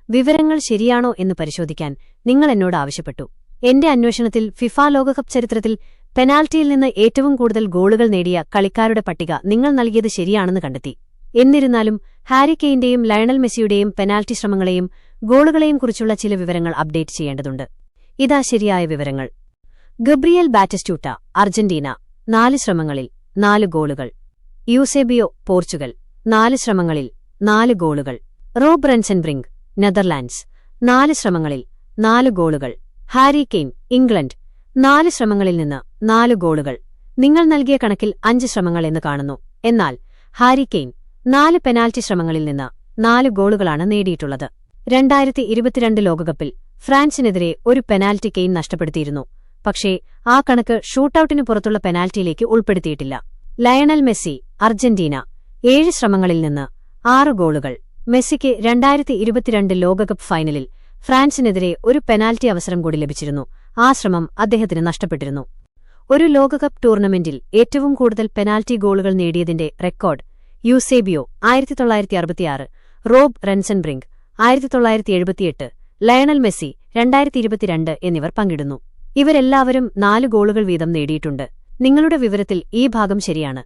വിവരങ്ങൾ ശരിയാണോ എന്ന് പരിശോധിക്കാൻ നിങ്ങൾ എന്നോട് ആവശ്യപ്പെട്ടു. എന്റെ അന്വേഷണത്തിൽ ഫിഫ ലോകകപ്പ് ചരിത്രത്തിൽ പെനാൽറ്റിയിൽ നിന്ന് ഏറ്റവും കൂടുതൽ ഗോളുകൾ നേടിയ കളിക്കാരുടെ പട്ടിക നിങ്ങൾ നൽകിയത് ശരിയാണെന്ന് കണ്ടെത്തി. എന്നിരുന്നാലും ഹാരി കെയ്ന്റെയും ലയണൽ മെസ്സിയുടെയും പെനാൽറ്റി ശ്രമങ്ങളെയും ഗോളുകളെയും കുറിച്ചുള്ള ചില വിവരങ്ങൾ അപ്ഡേറ്റ് ചെയ്യേണ്ടതുണ്ട്. ഇതാ ശരിയായ വിവരങ്ങൾ. ഗബ്രിയേൽ ബാറ്റിസ്റ്റൂട്ട, അർജന്റീന, 4 ശ്രമങ്ങളിൽ 4 ഗോളുകൾ. യൂസേബിയോ, പോർച്ചുഗൽ, 4 ശ്രമങ്ങളിൽ 4 ഗോളുകൾ. റോബ് റെൻസൻബ്രിങ്ക്, നെതർലാൻഡ്സ്, 4 ശ്രമങ്ങളിൽ 4 ഗോളുകൾ. ഹാരി കെയ്ൻ, ഇംഗ്ലണ്ട്, 4 ശ്രമങ്ങളിൽ നിന്ന് 4 ഗോളുകൾ. നിങ്ങൾ നൽകിയ കണക്കിൽ 5 ശ്രമങ്ങൾ എന്ന് കാണുന്നു. എന്നാൽ ഹാരി കെയ്ൻ 4 പെനാൽറ്റി ശ്രമങ്ങളിൽ നിന്ന് 4 ഗോളുകളാണ് നേടിയിട്ടുള്ളത്. 2022 ലോകകപ്പിൽ ഫ്രാൻസിനെതിരെ ഒരു പെനാൽറ്റി കെയ്ൻ നഷ്ടപ്പെടുത്തിയിരുന്നു. പക്ഷേ ആ കണക്ക് ഷൂട്ടൌട്ടിനു പുറത്തുള്ള പെനാൽറ്റിയിലേക്ക് ഉൾപ്പെടുത്തിയിട്ടില്ല. ലയണൽ മെസ്സി, അർജന്റീന, 7 ശ്രമങ്ങളിൽ നിന്ന് 6 ഗോളുകൾ. മെസ്സിക്ക് 2022 ലോകകപ്പ് ഫൈനലിൽ ഫ്രാൻസിനെതിരെ ഒരു പെനാൽറ്റി അവസരം കൂടി ലഭിച്ചിരുന്നു. ആ ശ്രമം അദ്ദേഹത്തിന് നഷ്ടപ്പെട്ടിരുന്നു. ഒരു ലോകകപ്പ് ടൂർണമെന്റിൽ ഏറ്റവും കൂടുതൽ പെനാൽറ്റി ഗോളുകൾ നേടിയതിന്റെ record Eusebio 1966, Rob Rensenbrink 1978, Lionel Messi 2022 എന്നിവർ പങ്കിടുന്നു. ഇവരെല്ലാവരും 4 ഗോളുകൾ വീതം നേടിയിട്ടുണ്ട്. നിങ്ങളുടെ വിവരത്തിൽ ഈ ഭാഗം ശരിയാണ്.